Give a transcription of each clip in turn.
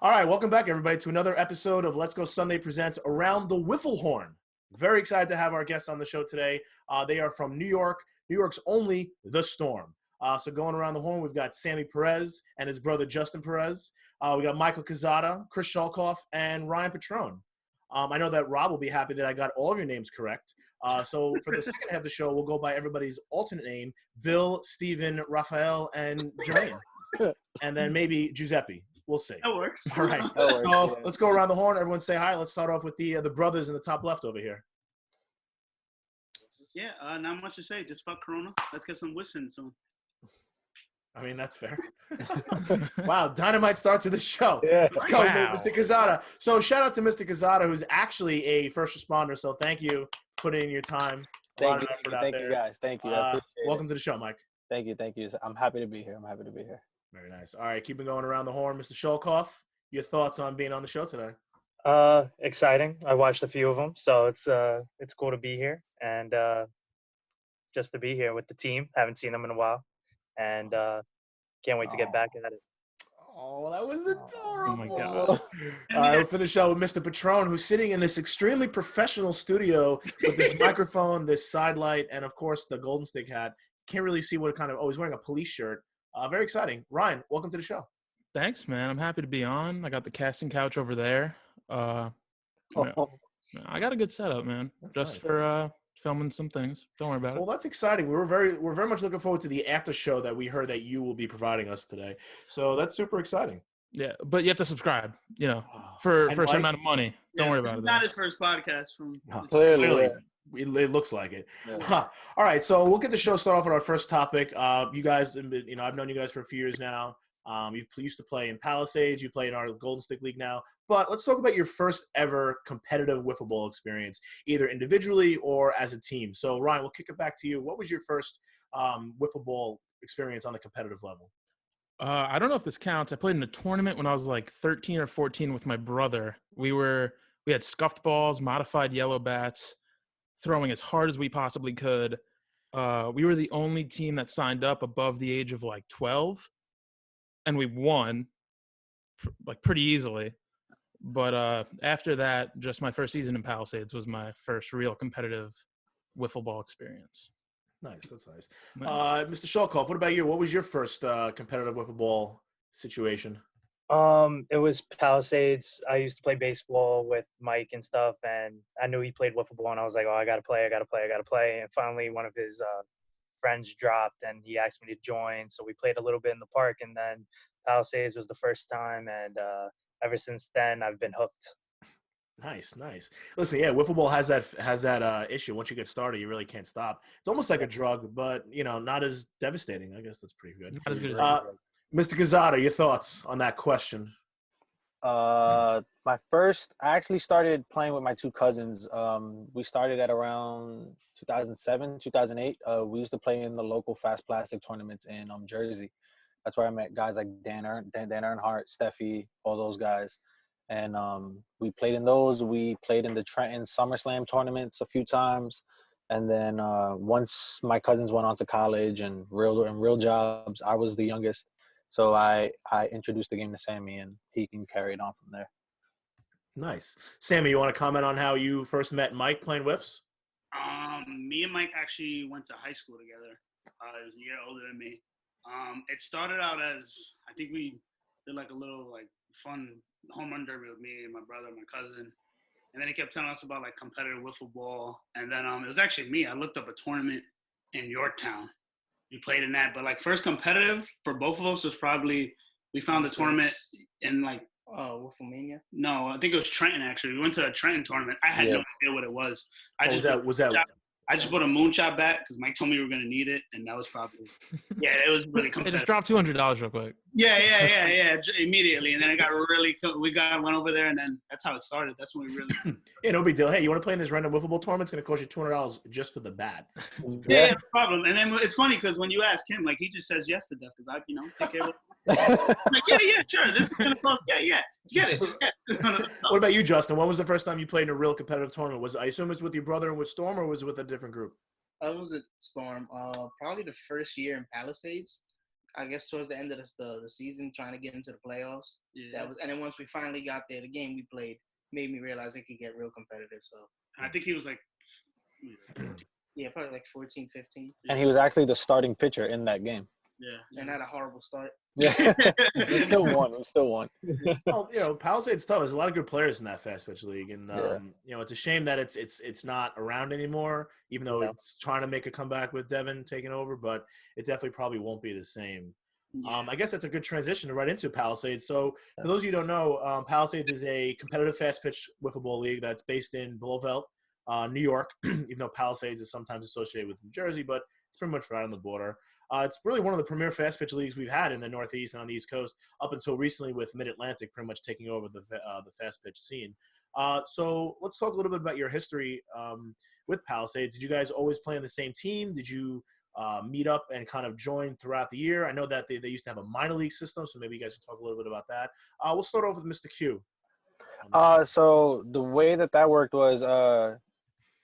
All right, welcome back, everybody, to another episode of Let's Go Sunday presents Around the Wiffle Horn. Very excited to have our guests on the show today. They are from New York, New York's only The Storm. So going around the horn, we've got Sammy Perez and his brother Justin Perez. We got Michael Quezada, Chris Sholkoff, and Ryan Petrone. I know that Rob will be happy that I got all of your names correct. So for the second half of the show, we'll go by everybody's alternate name: Bill, Steven, Raphael, and Jermaine. And then maybe Giuseppe. We'll see. That works. All right. So let's go around the horn. Everyone say hi. Let's start off with the brothers in the top left over here. Yeah, not much to say. Just fuck Corona. Let's get some whistling soon. I mean, that's fair. Wow, dynamite start to the show. Yeah. Let's go, Mr. Quezada. So shout out to Mr. Quezada, who's actually a first responder. So thank you for putting in your time. Thank you guys. Thank you. Welcome to the show, Mike. Thank you. I'm happy to be here. Very nice. All right, keep it going around the horn. Mr. Sholkoff, your thoughts on being on the show today? Exciting. I watched a few of them, so it's cool to be here and just to be here with the team. Haven't seen them in a while, and can't wait to get back at it. Oh, that was adorable. Oh my God. All right, we'll finish out with Mr. Petrone, who's sitting in this extremely professional studio with this microphone, this side light, and of course the golden stick hat. Can't really see what kind of. Oh, he's wearing a police shirt. Very exciting. Ryan, welcome to the show. Thanks, man. I'm happy to be on. I got the casting couch over there. I got a good setup, man. That's just nice. for filming some things. Don't worry about Well, it. that's exciting. We're very much looking forward to the after show that we heard that you will be providing us today. So that's super exciting. Yeah, but you have to subscribe, And for a certain like- amount of money. Don't worry This about is it. not his first podcast from. Clearly. It looks like it. Yeah. Huh. All right, so we'll get the show started off with our first topic. You guys, I've known you guys for a few years now. You used to play in Palisades. You play in our Golden Stick League now. But let's talk about your first ever competitive wiffle ball experience, either individually or as a team. So, Ryan, we'll kick it back to you. What was your first wiffle ball experience on the competitive level? I don't know if this counts. I played in a tournament when I was like 13 or 14 with my brother. We had scuffed balls, modified yellow bats, throwing as hard as we possibly could. We were the only team that signed up above the age of like 12, and we won like pretty easily. But after that, just my first season in Palisades was my first real competitive wiffle ball experience. Nice, that's nice. Nice. Mr. Sholkoff, what about you? What was your first competitive wiffle ball situation? It was Palisades. I used to play baseball with Mike and stuff, and I knew he played wiffle ball, and I was like, oh, I gotta play. And finally, one of his friends dropped, and he asked me to join. So we played a little bit in the park, and then Palisades was the first time, and ever since then, I've been hooked. Nice. Listen, yeah, wiffle ball has that issue. Once you get started, you really can't stop. It's almost like a drug, but not as devastating. I guess that's pretty good. Not as good as Mr. Quezada, your thoughts on that question? I actually started playing with my two cousins. We started at around 2007, 2008. We used to play in the local fast plastic tournaments in Jersey. That's where I met guys like Dan Earnhardt, Steffi, all those guys. And we played in those. We played in the Trenton SummerSlam tournaments a few times. And then once my cousins went on to college and real jobs, I was the youngest. So I introduced the game to Sammy, and he can carry it on from there. Nice. Sammy, you want to comment on how you first met Mike playing whiffs? Me and Mike actually went to high school together. He was a year older than me. It started out as, I think we did like a little like fun home run derby with me and my brother and my cousin. And then he kept telling us about like competitive wiffle ball. And then it was actually me. I looked up a tournament in Yorktown. We played in that. But like first competitive for both of us was probably, we found a tournament in like, WiffleMania? no, I think it was Trenton actually. We went to a Trenton tournament. I had no idea what it was. I just bought a moonshot bat because Mike told me we were going to need it, and that was probably – yeah, it was really Hey, competitive. just drop $200 real quick. Yeah, immediately. And then it got really – went over there, and then that's how it started. That's when we really – Yeah, no big deal. Hey, you want to play in this random wiffle ball tournament? It's going to cost you $200 just for the bat. yeah, no problem. And then it's funny because when you ask him, like, he just says yes to that because I, take care of it. I'm like, yeah, sure. This is going to cost – yeah. Just get it. What about you, Justin? When was the first time you played in a real competitive tournament? I assume it's with your brother and with Storm, or was it with a different group? I was at Storm. Probably the first year in Palisades. I guess towards the end of the season, trying to get into the playoffs. Yeah. And then once we finally got there, the game we played made me realize it could get real competitive. So I think he was like, yeah, probably like 14, 15, And he was actually the starting pitcher in that game. yeah. and had a horrible start. Yeah, we still won. Well, you know, Palisade's tough. There's a lot of good players in that fast pitch league, and Yeah. you know, it's a shame that it's not around anymore. Even though No. it's trying to make a comeback with Devin taking over, but it definitely probably won't be the same. Yeah. I guess that's a good transition to right into Palisades. So, for those of you who don't know, Palisades is a competitive fast pitch wiffle ball league that's based in Belleville, New York. Even though Palisades is sometimes associated with New Jersey, but it's pretty much right on the border. It's really one of the premier fast pitch leagues we've had in the Northeast and on the East Coast up until recently, with Mid Atlantic pretty much taking over the fast pitch scene. So let's talk a little bit about your history with Palisades. Did you guys always play on the same team? Did you meet up and kind of join throughout the year? I know that they used to have a minor league system, so maybe you guys can talk a little bit about that. We'll start off with Mr. Q. So the way that worked was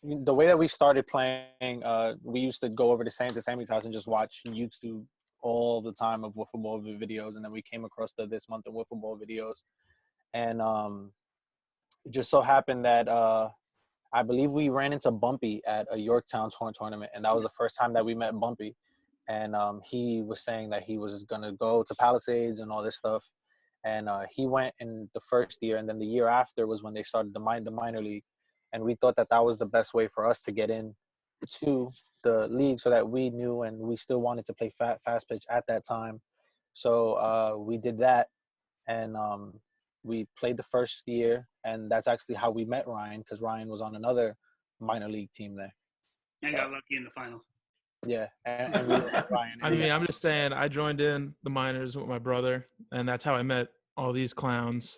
the way that we started playing, we used to go over to Sammy's house and just watch YouTube all the time of wiffle ball videos, and then we came across This Month of Wiffle Ball videos, and it just so happened that I believe we ran into Bumpy at a Yorktown tournament, and that was the first time that we met Bumpy, and he was saying that he was gonna go to Palisades and all this stuff, and he went in the first year, and then the year after was when they started the minor league. And we thought that was the best way for us to get in to the league, so that we knew and we still wanted to play fast pitch at that time. So we did that, and we played the first year, and that's actually how we met Ryan, because Ryan was on another minor league team there. And got lucky in the finals. Yeah, and we met Ryan. I mean, I'm just saying, I joined in the minors with my brother, and that's how I met all these clowns.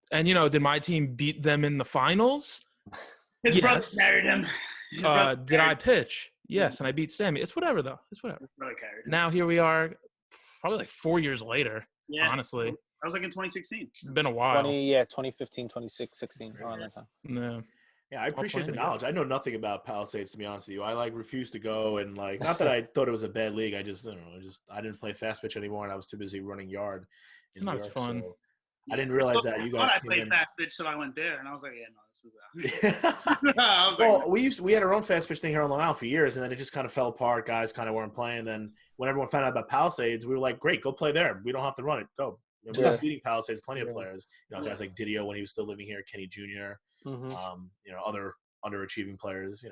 And, you know, did my team beat them in the finals? His brother Yes. carried him. Did I pitch? Yes, and I beat Sammy. It's whatever, though. It's whatever. His brother carried him. Now here we are, probably like 4 years later, Yeah. honestly. That was like in 2016. Been a while. 2015, 2016, around that time. Yeah. Yeah, I appreciate the playing knowledge. I know nothing about Palisades, to be honest with you. I refused to go, and not that I thought it was a bad league. I just, I didn't play fast pitch anymore, and I was too busy running yard. It's not as fun. So I didn't realize that you guys I came played in. fast pitch, so I went there, and I was like, yeah, no, this is I was Well, like, we had our own fast pitch thing here on Long Island for years, and then it just kind of fell apart. Guys kind of weren't playing. Then when everyone found out about Palisades, we were like, great, go play there. We don't have to run it. Go. We were feeding Palisades plenty of players. Guys like Didio when he was still living here, Kenny Jr. Other underachieving players.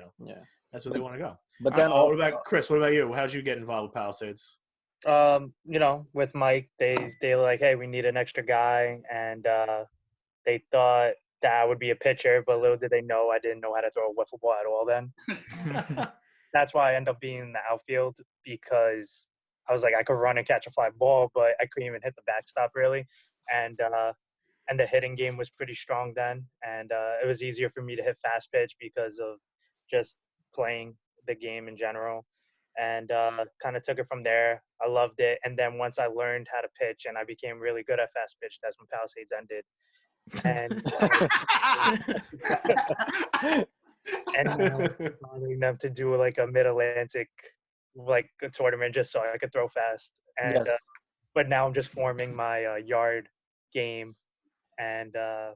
That's where they want to go. But then, what about Chris? What about you? How'd you get involved with Palisades? With Mike, they were like, hey, we need an extra guy, and they thought that I would be a pitcher, but little did they know I didn't know how to throw a wiffle ball at all then. That's why I ended up being in the outfield, because I was like, I could run and catch a fly ball, but I couldn't even hit the backstop really. And the hitting game was pretty strong then, and it was easier for me to hit fast pitch because of just playing the game in general. And kind of took it from there. I loved it. And then once I learned how to pitch and I became really good at fast pitch, that's when Palisades ended. And wanting them to do like a Mid-Atlantic like a tournament just so I could throw fast. And but now I'm just forming my yard game and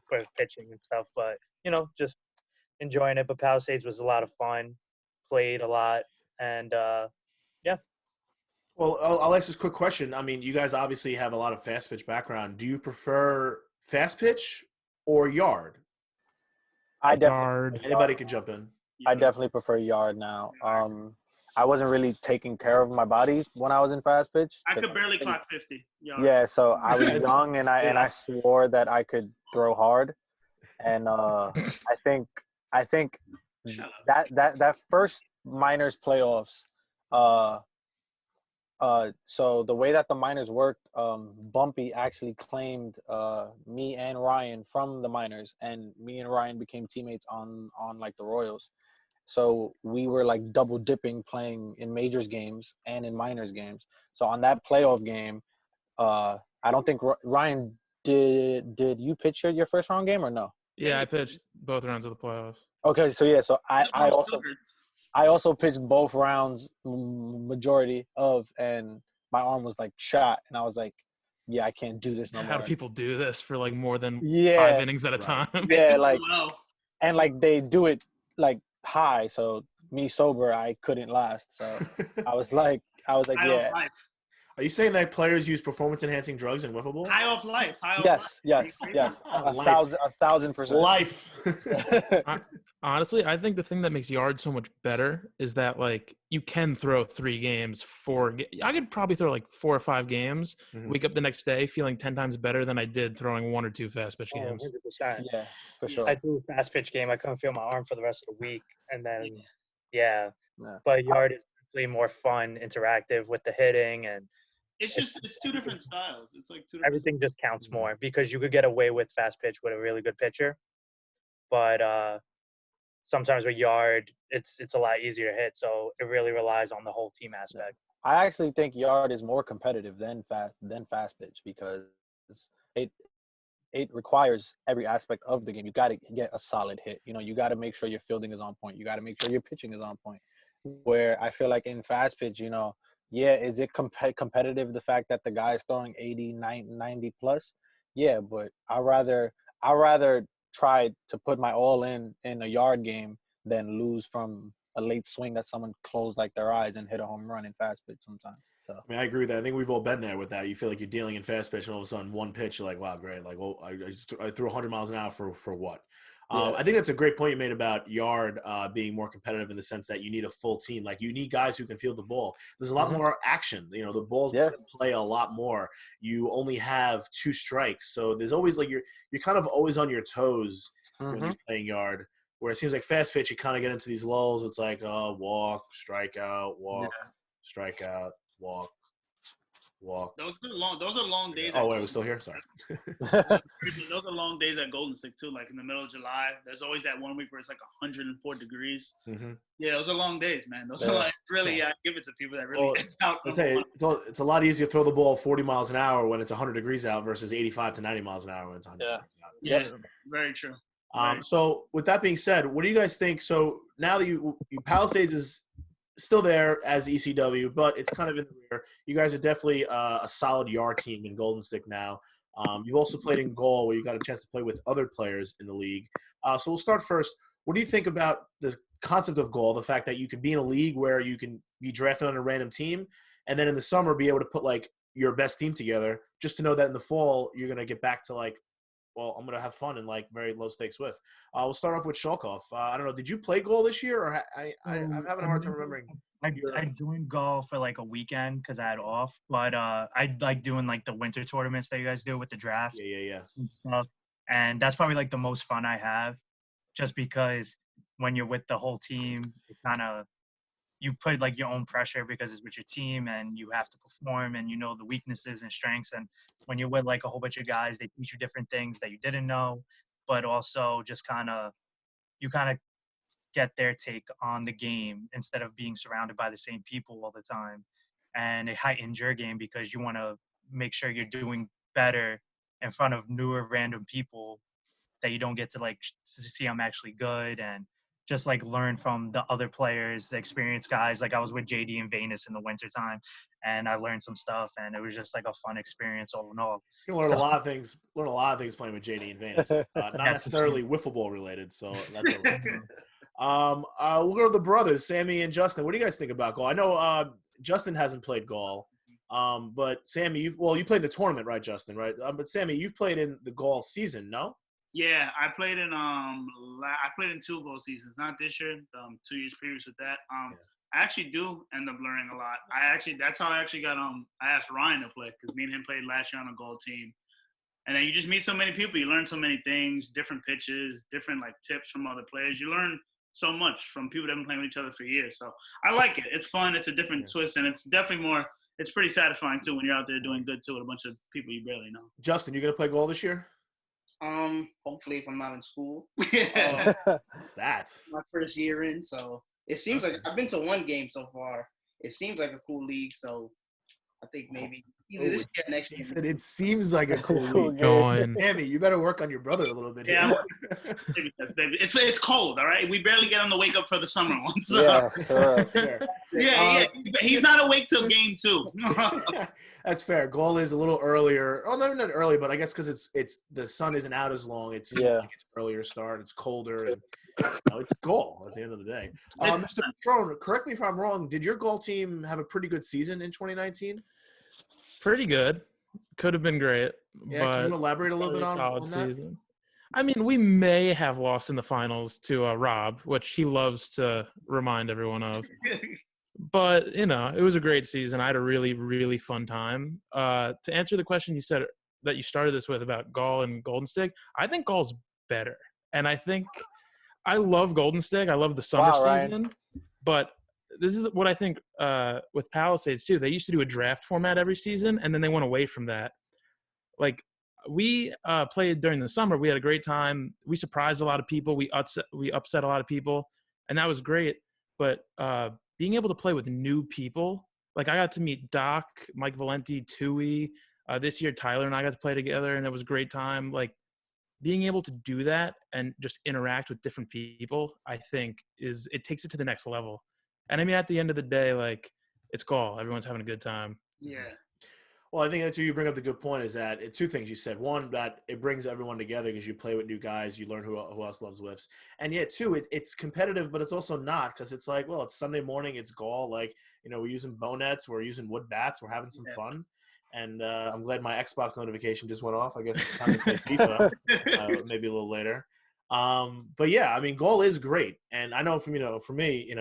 for pitching and stuff. But just enjoying it. But Palisades was a lot of fun. Played a lot. And Well, I'll ask this quick question. I mean, you guys obviously have a lot of fast pitch background. Do you prefer fast pitch or yard? Yard. Anybody can jump in. I definitely prefer yard now. I wasn't really taking care of my body when I was in fast pitch. I could barely clock 50. Yeah, so I was young, and I swore that I could throw hard, and I think that first minors playoffs. So the way that the minors worked, Bumpy actually claimed me and Ryan from the minors, and me and Ryan became teammates on like the Royals. So we were like double dipping, playing in majors games and in minors games. So on that playoff game, I don't think Ryan did you pitch your first round game or no? Yeah, I pitched both rounds of the playoffs. Okay, so yeah, so I also pitched both rounds, majority of, and my arm was like shot, and I was like, yeah, I can't do this no How more. do people do this for like more than 5 Yeah, innings at a Right. time? yeah, They do like, well. and like they do it like high, so me sober, I couldn't last. So I was like, High yeah, off life. Are you saying that players use performance-enhancing drugs in wiffle ball? High off life. High off life. yes, Life. 1,000%. Life. Honestly, I think the thing that makes yard so much better is that like you can throw 3 games, I could probably throw like 4 or 5 games, Mhm. wake up the next day feeling 10 times better than I did throwing 1 or 2 fast pitch Oh, games. 100%. Yeah, for Yeah. sure. I threw a fast pitch game. I couldn't feel my arm for the rest of the week, and then Yeah. Yeah. But yard is definitely more fun, interactive with the hitting, and It's 2 different styles. It's like 2 different everything just counts Mhm. more because you could get away with fast pitch with a really good pitcher, but sometimes with yard, it's a lot easier to hit. So it really relies on the whole team aspect. I actually think yard is more competitive than fast pitch because it it requires every aspect of the game. You got to get a solid hit. You know, you got to make sure your fielding is on point. You got to make sure your pitching is on point. Where I feel like in fast pitch, you know, yeah, is it competitive the fact that the guy is throwing 80, 90 plus? Yeah, but I rather try to put my all in a yard game than lose from a late swing that someone closed like their eyes and hit a home run in fast pitch sometimes. So I mean, I agree with that. I think we've all been there with that. You feel like you're dealing in fast pitch, and all of a sudden, one pitch, you're like, "Wow, great!" Like, well, I threw 100 miles an hour for what? Yeah. I think that's a great point you made about yard being more competitive in the sense that you need a full team. Like, you need guys who can field the ball. There's a lot Mhm. more action. You know, the balls Yeah. play a lot more. You only have 2 strikes, so there's always like you're kind of always on your toes when Mhm. you're playing yard. Where it seems like fast pitch, you kind of get into these lulls. It's like, walk, strikeout, walk, strikeout, walk. Those are long days. Oh, at wait, we're Golden still here? State. Sorry. Those are long days at Golden Stick too. Like in the middle of July, there's always that one week where it's like 104 degrees. Mm-hmm. Yeah, those are long days, man. Those Yeah. are like really. I give it to people that really Well, out. I'll tell you, it's a lot easier to throw the ball 40 miles an hour when it's 100 degrees out versus 85 to 90 miles an hour when it's 100 Yeah. degrees out. Yeah, very true. So with that being said, what do you guys think? So now that you Palisades is still there as ECW, but it's kind of in the rear. You guys are definitely a solid yard team in Golden Stick now. You've also played in Gaul where you got a chance to play with other players in the league. So we'll start first. What do you think about the concept of Gaul, the fact that you can be in a league where you can be drafted on a random team and then in the summer be able to put like your best team together just to know that in the fall you're going to get back to like, well, I'm going to have fun in like very low stakes with. We'll start off with Shalkoff. I don't know. Did you play Gaul this year or I'm having a hard time remembering. I joined golf for like a weekend because I had off, but I like doing like the winter tournaments that you guys do with the draft Yeah. and stuff, and that's probably like the most fun I have, just because when you're with the whole team, it kind of you put like your own pressure because it's with your team and you have to perform and you know the weaknesses and strengths, and when you're with like a whole bunch of guys, they teach you different things that you didn't know, but also just you kind of get their take on the game instead of being surrounded by the same people all the time. And it heightens your game because you want to make sure you're doing better in front of newer random people that you don't get to like to see I'm actually good, and just like learn from the other players, the experienced guys. Like I was with JD and Venus in the wintertime and I learned some stuff and it was just like a fun experience all in all. You can learn So- a lot of things. Learn a lot of things playing with JD and Venus. Not necessarily wiffle ball related. So that's we'll go to the brothers, Sammy and Justin. What do you guys think about Gaul? I know Justin hasn't played Gaul, but Sammy, you played the tournament, right, Justin? Right, but Sammy, you've played in the Gaul season, no? Yeah, I played in 2 goal seasons, not this year. 2 years previous with that. I actually do end up learning a lot. That's how I actually got I asked Ryan to play because me and him played last year on a goal team. And then you just meet so many people. You learn so many things, different pitches, different like tips from other players. You learn so much from people that have been playing with each other for years. So I like it. It's fun. It's a different twist, and it's definitely more. It's pretty satisfying too when you're out there doing good too with a bunch of people you barely know. Justin, you gonna play Gaul this year? Hopefully if I'm not in school. What's that? My first year in, so it seems like I've been to one game so far. It seems like a cool league, so I think maybe either this year or next He year. said it seems like a cool Cool week. game. Going. Tammy, you better work on your brother a little bit here. Yeah, baby, baby. It's cold, all right. We barely get on the wake up for the summer ones. So. Yeah, for real. Fair. yeah. He's not awake till game 2. That's fair. Goal is a little earlier. Oh, no, not early, but I guess because it's the sun isn't out as long. It seems Yeah. like it's earlier start. It's colder. And, it's goal at the end of the day. Mr. Patron, correct me if I'm wrong. Did your goal team have a pretty good season in 2019? Pretty good. Could have been great. Yeah, but can you elaborate a little bit very on solid that? season. I mean, we may have lost in the finals to Rob, which he loves to remind everyone of. But, it was a great season. I had a really, really fun time. To answer the question you said that you started this with about Gall and Golden State, I think Gall's better. And I think I love Golden State. I love the summer season. But this is what I think with Palisades, too. They used to do a draft format every season, and then they went away from that. Like, we played during the summer. We had a great time. We surprised a lot of people. We upset a lot of people, and that was great. But being able to play with new people, like I got to meet Doc, Mike Valenti, Tui. This year, Tyler and I got to play together, and it was a great time. Like, being able to do that and just interact with different people, I think it takes it to the next level. And I mean, at the end of the day, like, it's Gall. Everyone's having a good time. Yeah. Well, I think that's where you bring up the good point is that two things you said. One, that it brings everyone together because you play with new guys. You learn who else loves whiffs. And yeah, two, it's competitive, but it's also not because it's like, well, it's Sunday morning. It's Gall. Like, we're using bow nets. We're using wood bats. We're having some fun. And I'm glad my Xbox notification just went off. I guess it's time to play FIFA, maybe a little later. But yeah, I mean, Gall is great. And I know for me,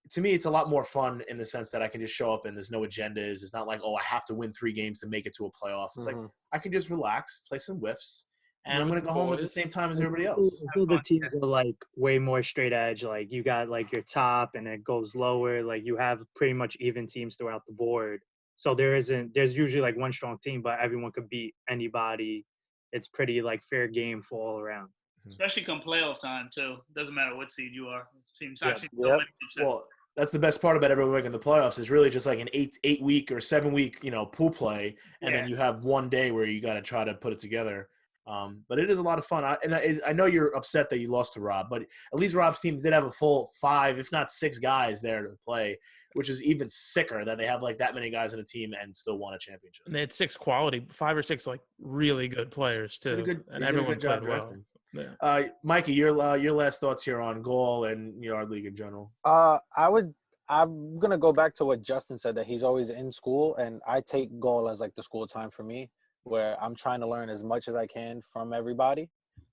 to me, it's a lot more fun in the sense that I can just show up and there's no agendas. It's not like, I have to win 3 games to make it to a playoff. It's like I can just relax, play some whiffs, and I'm going to go home at the same time as everybody else. I feel the teams are like way more straight edge. Like you got like your top and it goes lower. Like you have pretty much even teams throughout the board. So there's usually like one strong team, but everyone could beat anybody. It's pretty like fair game for all around. Especially come playoff time too. Doesn't matter what seed you are. Seems Yep. I've seen so many upsets. Well, that's the best part about every week in the playoffs is really just like an 8 week or 7 week, pool play, and then you have one day where you got to try to put it together. But it is a lot of fun. I know you're upset that you lost to Rob, but at least Rob's team did have a full 5, if not 6 guys there to play, which is even sicker that they have like that many guys in a team and still won a championship. And they had 5 or 6 like really good players too, and everyone played well. Yeah. Mikey, your last thoughts here on Gall and our league in general. I'm gonna go back to what Justin said, that he's always in school, and I take Gall as like the school time for me, where I'm trying to learn as much as I can from everybody.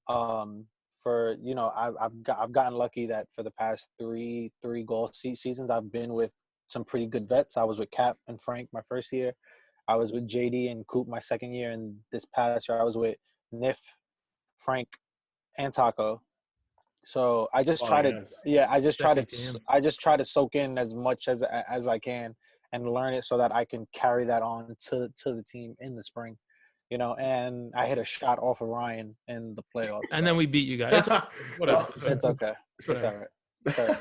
I've gotten lucky that for the past three Gall seasons, I've been with some pretty good vets. I was with Cap and Frank my first year. I was with JD and Coop my second year, and this past year I was with Nif, Frank, and Taco. So I just try to soak in as much as I can and learn it so that I can carry that on to the team in the spring. And I hit a shot off of Ryan in the playoffs. And then we beat you guys. Whatever. It's okay. It's all right. It's all right.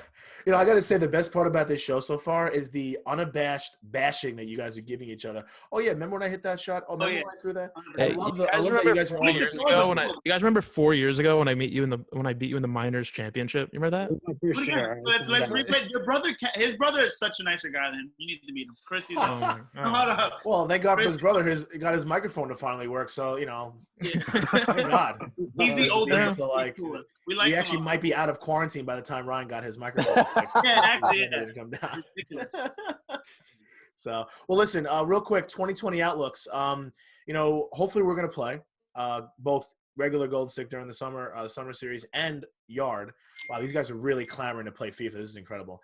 I got to say the best part about this show so far is the unabashed bashing that you guys are giving each other. Oh yeah, remember when I hit that shot? Oh, remember when I threw that? Hey, you guys remember 4 years ago when I beat you in the minors championship? You remember that? Let's replay. Your brother, his brother is such a nicer guy than him. You need to meet him. Chris, he's well, thank God for his brother. Got his microphone to finally work. So thank God. He's the older. So, we actually might be out of quarantine by the time Ryan got his microphone fixed. Yeah, actually, didn't come down. So, well, listen, real quick, 2020 outlooks. Hopefully we're going to play both regular Golden Stick during the summer series and Yard. Wow, these guys are really clamoring to play FIFA. This is incredible.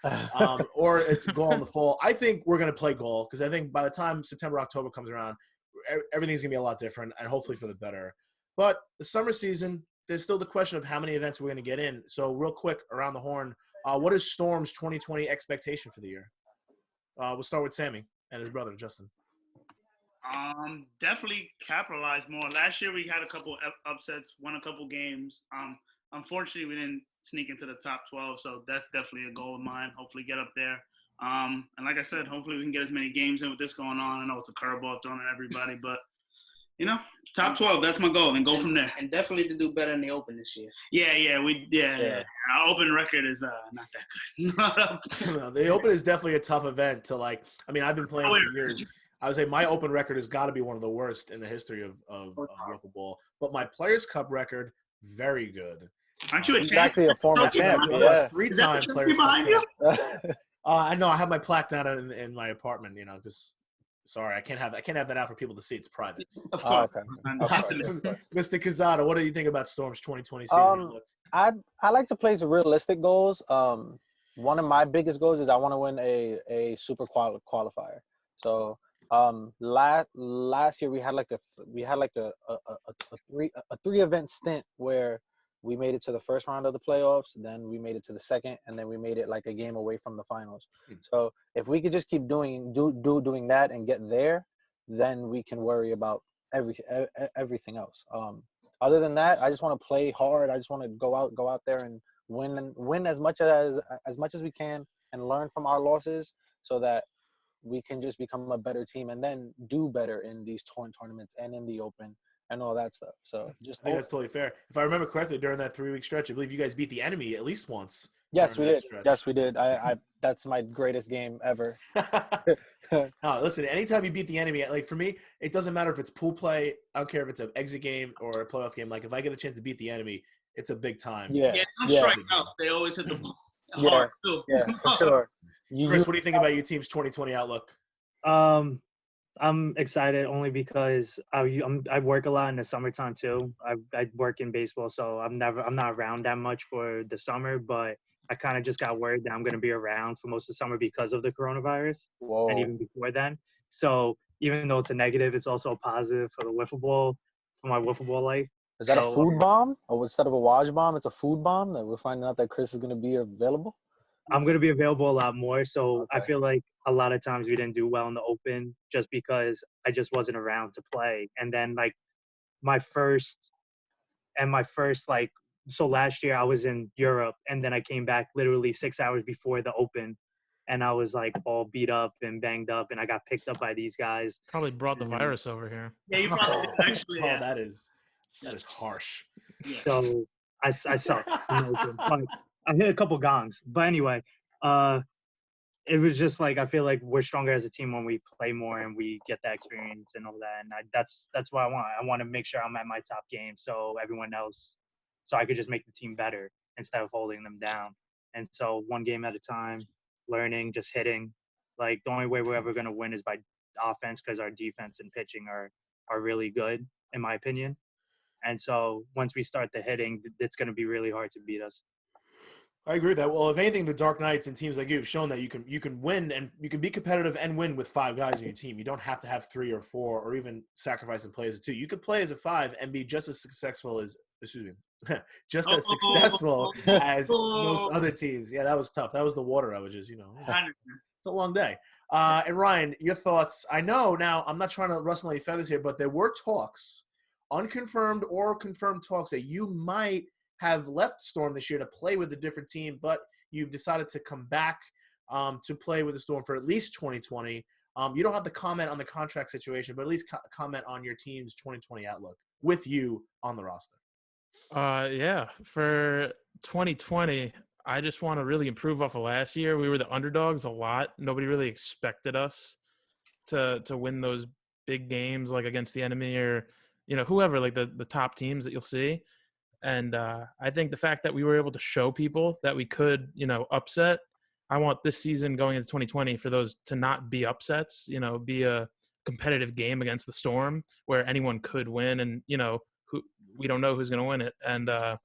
Or it's Gall in the fall. I think we're going to play Gall because I think by the time September, October comes around, everything's going to be a lot different and hopefully for the better. But the summer season, there's still the question of how many events we're going to get in. So real quick, around the horn, what is Storm's 2020 expectation for the year? We'll start with Sammy and his brother, Justin. Definitely capitalize more. Last year we had a couple upsets, won a couple games. Unfortunately, we didn't sneak into the top 12, so that's definitely a goal of mine. Hopefully get up there. And like I said, hopefully we can get as many games in with this going on. I know it's a curveball thrown at everybody, but top 12. That's my goal, and go from there. And definitely to do better in the Open this year. Yeah. Our Open record is not that good. The Open is definitely a tough event to like. I mean, I've been playing for years. I would say my Open record has got to be one of the worst in the history of wiffle ball. But my Players Cup record, very good. Aren't you a He's champ? actually a former champ. I'm Yeah. a three-time Is that the Players trophy Cup behind champ. I know I have my plaque down in my apartment. Because sorry, I can't have that out for people to see. It's private. Of course. Okay. Mr. Kazada, what do you think about Storm's 2020 season? I like to place realistic goals. One of my biggest goals is I want to win a super qualifier. So last year we had like a 3 event stint where we made it to the first round of the playoffs, then we made it to the second, and then we made it like a game away from the finals. So if we could just keep doing that and get there, then we can worry about everything else. Other than that, I just want to play hard. I just want to go out there and win as much as we can and learn from our losses, so that we can just become a better team and then do better in these tournaments and in the Open and all that stuff. So I think that's totally fair. If I remember correctly, during that 3-week stretch, I believe you guys beat the enemy at least once. Yes, we did. Yes, we did. I that's my greatest game ever. No, listen, anytime you beat the enemy, like for me, it doesn't matter if it's pool play. I don't care if it's an exit game or a playoff game. Like if I get a chance to beat the enemy, it's a big time. Yeah. Don't strike out. They always hit the ball hard too. Yeah, for sure. Chris, what do you think about your team's 2020 outlook? I'm excited only because I work a lot in the summertime too. I work in baseball, so I'm not around that much for the summer. But I kind of just got word that I'm going to be around for most of the summer because of the coronavirus, and even before then. So even though it's a negative, it's also a positive for the wiffle ball, for my wiffle ball life. Is that a food bomb? Or instead of a watch bomb, it's a food bomb that we're finding out that Chris is going to be available? I'm going to be available a lot more. So I feel like a lot of times we didn't do well in the Open just because I just wasn't around to play. And then like so last year I was in Europe, and then I came back literally 6 hours before the Open, and I was like all beat up and banged up, and I got picked up by these guys. Probably brought the virus over here. Yeah, you probably did, actually. Yeah. That is harsh. Yeah. So I sucked. I hit a couple gongs, but anyway, it was just like I feel like we're stronger as a team when we play more and we get that experience and all that. And that's what I want. I want to make sure I'm at my top game, so everyone else, so I could just make the team better instead of holding them down. And so one game at a time, learning, just hitting. Like the only way we're ever gonna win is by offense, because our defense and pitching are really good in my opinion. And so once we start the hitting, it's gonna be really hard to beat us. I agree with that. Well, if anything, the Dark Knights and teams like you have shown that you can win and you can be competitive and win with 5 guys on your team. You don't have to have 3 or 4 or even sacrifice and play as a 2. You could play as a 5 and be just as successful as successful as most other teams. Yeah, that was tough. That was the water averages. It's a long day. And Ryan, your thoughts? I know now I'm not trying to rustle any feathers here, but there were talks, unconfirmed or confirmed talks, that you might have left Storm this year to play with a different team, but you've decided to come back to play with the Storm for at least 2020. You don't have to comment on the contract situation, but at least comment on your team's 2020 outlook with you on the roster. Yeah, for 2020, I just want to really improve off of last year. We were the underdogs a lot. Nobody really expected us to win those big games like against the enemy or whoever, like the top teams that you'll see. And I think the fact that we were able to show people that we could, upset, I want this season going into 2020 for those to not be upsets, be a competitive game against the Storm where anyone could win and, we don't know who's going to win it. And I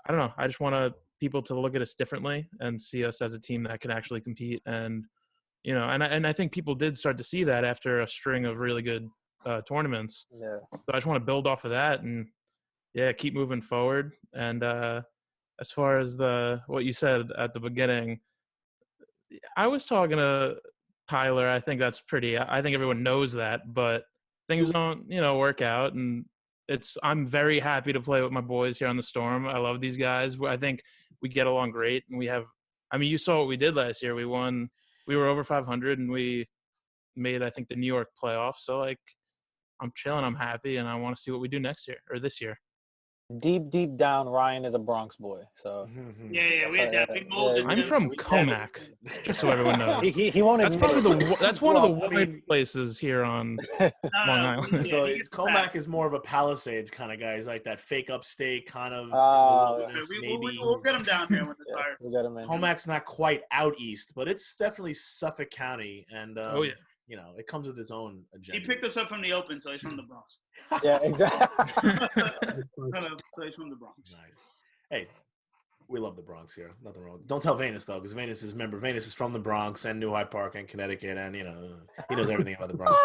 don't know. I just want people to look at us differently and see us as a team that can actually compete. And, and I think people did start to see that after a string of really good tournaments. Yeah. So I just want to build off of that and, yeah, keep moving forward. And as far as what you said at the beginning, I was talking to Tyler. I think I think everyone knows that, but things don't, work out. And I'm very happy to play with my boys here on the Storm. I love these guys. I think we get along great. And you saw what we did last year. We won we were over 500 and we made, I think, the New York playoffs. So like, I'm chilling, I'm happy, and I want to see what we do next year or this year. Deep down, Ryan is a Bronx boy. So Yeah, we had that. We yeah, molded I'm him. from Comac, just so everyone knows. he won't That's admit probably it. that's one of the Well, I white mean- places here on No, Long no, Island. So he gets Comac back. is more of a Palisades kind of guy. He's like that fake upstate kind of wilderness, maybe. We'll get him down there when the Yeah, tires. we got him in. Comac's not quite out east, but it's definitely Suffolk County, and Oh yeah. you know, it comes with its own agenda. He picked us up from the open, so he's from the Bronx. Yeah, exactly. So he's from the Bronx. Nice. Hey, we love the Bronx here. Nothing wrong. Don't tell Venus though, because Venus is from the Bronx and New Hyde Park and Connecticut, and you know he knows everything about the Bronx.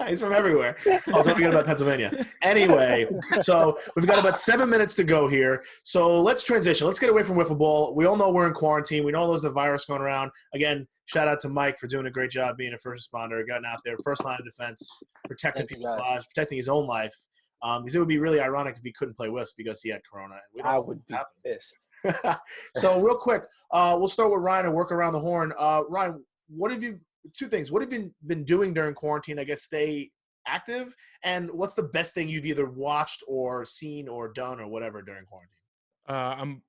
He's from everywhere. Oh, don't forget about Pennsylvania. Anyway, so we've got about 7 minutes to go here. So let's transition. Let's get away from wiffle ball. We all know we're in quarantine. We know there's a virus going around. Again, shout out to Mike for doing a great job being a first responder, getting out there, first line of defense, protecting Thank you, people's guys. lives, protecting his own life. Because it would be really ironic if he couldn't play whist because he had corona. We don't I know would what be happened. pissed. So real quick, we'll start with Ryan and work around the horn. Ryan, what have you? Two things. What have you been doing during quarantine? I guess stay active. And what's the best thing you've either watched or seen or done or whatever during quarantine? I'm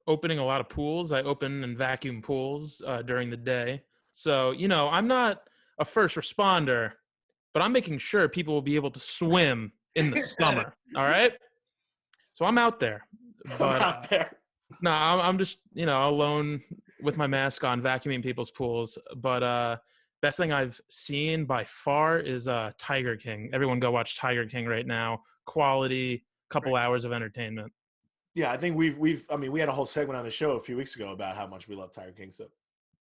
opening a lot of pools. I open and vacuum pools during the day. So, you know, I'm not a first responder, but I'm making sure people will be able to swim in the summer. All right. So I'm out there. But, I'm out there. No, I'm just, you know, alone with my mask on, vacuuming people's pools. But best thing I've seen by far is Tiger King. Everyone go watch Tiger King right now. Quality, couple hours of entertainment. Yeah, I think we had a whole segment on the show a few weeks ago about how much we love Tiger King. So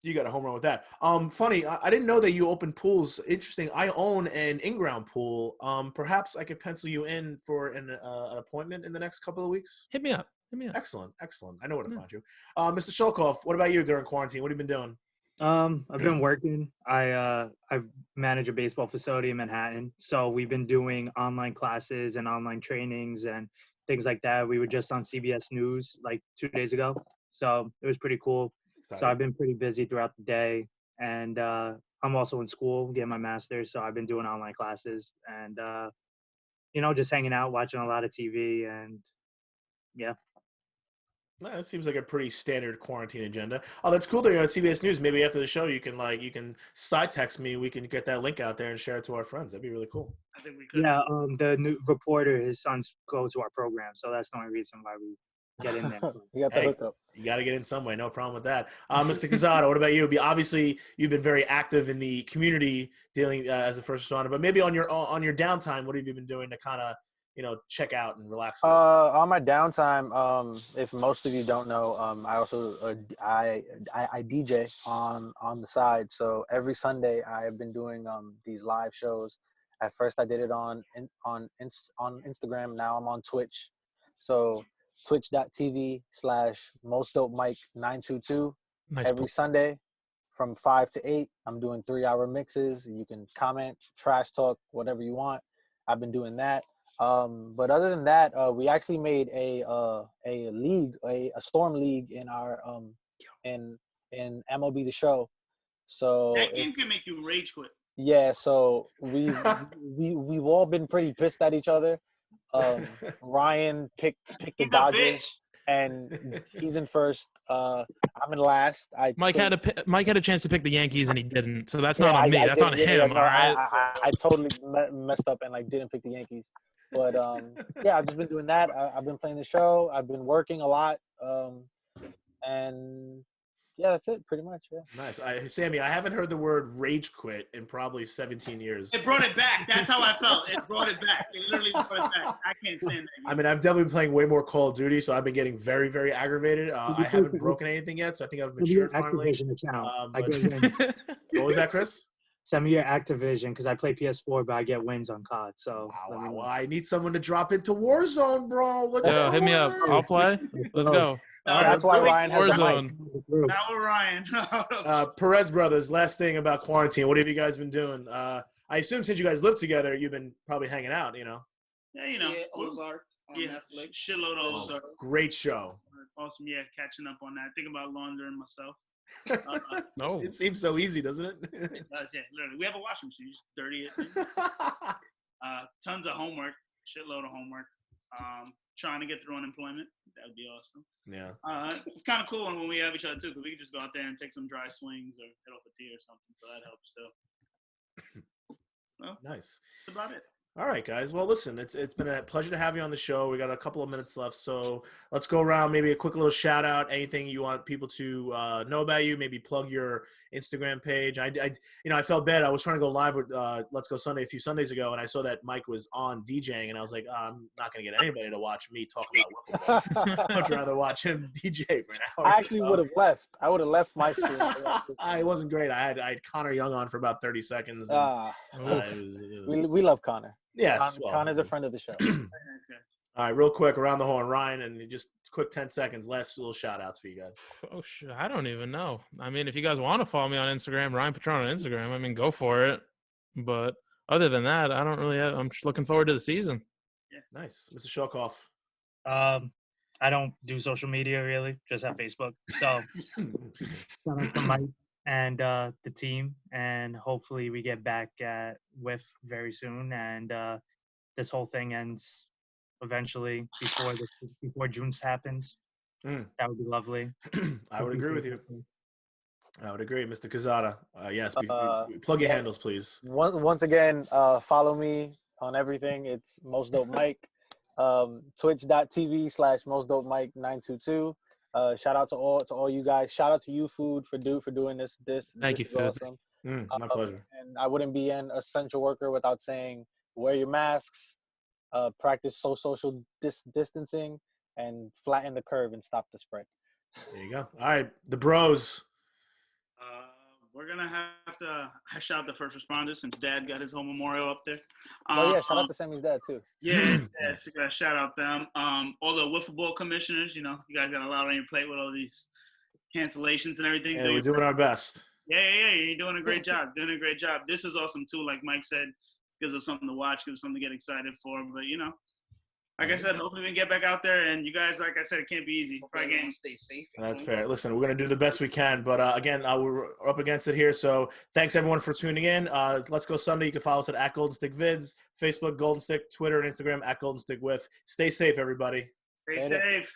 you got a home run with that. Funny, I didn't know that you open pools. Interesting. I own an in-ground pool. Perhaps I could pencil you in for an appointment in the next couple of weeks. Hit me up. Excellent. I know where to find you. Mr. Sholkoff, what about you during quarantine? What have you been doing? I've been working. I manage a baseball facility in Manhattan, so we've been doing online classes and online trainings and things like that. We were just on CBS News like 2 days ago, so it was pretty cool. So I've been pretty busy throughout the day, and I'm also in school getting my master's, so I've been doing online classes and you know, just hanging out, watching a lot of TV, and yeah. That seems like a pretty standard quarantine agenda. Oh, that's cool that you're on CBS News. Maybe after the show, you can side text me. We can get that link out there and share it to our friends. That'd be really cool. I think we could. Yeah, the new reporter, his sons go to our program, so that's the only reason why we get in there. You got the Hey, hookup. you got to get in some way. No problem with that. Mr. Cazado, what about you? Obviously, you've been very active in the community dealing as a first responder, but maybe on your downtime, what have you been doing to kind of, you know, check out and relax? On my downtime, if most of you don't know, I also I DJ on the side. So every Sunday I have been doing these live shows. At first I did it on Instagram. Now I'm on Twitch. So twitch.tv/mostdopemike922 Nice. every Sunday from 5 to 8. I'm doing 3-hour mixes. You can comment, trash talk, whatever you want. I've been doing that. But other than that, we actually made a league, a storm league in our in MLB The Show. So That game can make you rage quit. yeah, so we've all been pretty pissed at each other. Ryan picked the He's a Dodgers, and he's in first. I'm in last. Mike had a chance to pick the Yankees and he didn't. So that's Yeah, not on me. I That's did. on Yeah, him. no, All right. I totally messed up and like didn't pick the Yankees. But yeah, I've just been doing that. I've been playing the show. I've been working a lot. And yeah, that's it pretty much. Yeah. Nice. Sammy, I haven't heard the word rage quit in probably 17 years. It brought it back. That's how I felt. It brought it back. It literally brought it back. I can't stand that. I mean, I've definitely been playing way more Call of Duty, so I've been getting very, very aggravated. I haven't broken anything yet, so I think I've matured finally. Activision account. I But- get wins. What was that, Chris? Send me your Activision because I play PS4, but I get wins on COD. So let me know. Wow. I need someone to drop into Warzone, bro. Let's Yo, hit me up. do it. I'll play. Let's go. All right, That's why really- Ryan has the mic. Warzone. Now we're Ryan. Perez brothers, last thing about quarantine. What have you guys been doing? I assume since you guys live together, you've been probably hanging out, you know? Yeah, you know. Yeah, Ozark on Yeah, Netflix. shitload of Ozark. Great show. Awesome. Yeah, catching up on that. Think about laundering myself. No. It seems so easy, doesn't it? Yeah, literally. We have a washing machine. You just dirty it. Tons of homework. Shitload of homework. Trying to get through unemployment. That would be awesome. Yeah. It's kind of cool when we have each other too, because we can just go out there and take some dry swings or hit off a tee or something. So that helps too. So Nice. that's about it. All right, guys. Well, listen, it's been a pleasure to have you on the show. We got a couple of minutes left, so let's go around. Maybe a quick little shout out. Anything you want people to know about you? Maybe plug your Instagram page. I felt bad. I was trying to go live with Let's Go Sunday a few Sundays ago, and I saw that Mike was on DJing, and I was like, I'm not going to get anybody to watch me talk about football. I'd rather watch him DJ for an hour. I actually would have left. I would have left my screen. It wasn't great. I had Connor Young on for about 30 seconds. We love Connor. Yes. Connor's a friend of the show. All right, real quick, around the horn, Ryan, and just quick 10 seconds, last little shout outs for you guys. Oh, shit. I don't even know. I mean, if you guys want to follow me on Instagram, Ryan Patron on Instagram, I mean, go for it. But other than that, I don't really I'm just looking forward to the season. Yeah. Nice. Mr. Shelkoff. I don't do social media really, just have Facebook. So shout out to Mike and the team, and hopefully we get back at WIF very soon, and this whole thing ends eventually before June happens. That would be lovely. I would agree with you. I would agree, Mr. Kazada. Yes, plug your handles, please. Once again, follow me on everything. It's Most Dope Mike. Twitch.tv/MostDopeMike922. Shout out to all you guys. Shout out to you, Food, for doing this. Thank you, is Food. awesome. My pleasure. And I wouldn't be an essential worker without saying wear your masks, practice social distancing, and flatten the curve and stop the spread. There you go. All right, the bros. We're gonna have to shout out the first responders since Dad got his home memorial up there. Oh yeah, shout out to Sammy's dad too. Yeah, so gotta shout out them. All the wiffle ball commissioners. You guys got a lot on your plate with all these cancellations and everything. Yeah, we're doing our best. Yeah. You're doing a great job. This is awesome too. Like Mike said, gives us something to watch, gives us something to get excited for. But like I said, hopefully we can get back out there. And you guys, like I said, it can't be easy. Probably stay safe. That's fair. Listen, we're going to do the best we can. But again, we're up against it here. So thanks, everyone, for tuning in. Let's Go Sunday. You can follow us at Golden Stick Vids, Facebook, Golden Stick, Twitter, and Instagram, @GoldenStickWith. Stay safe, everybody. Stay safe.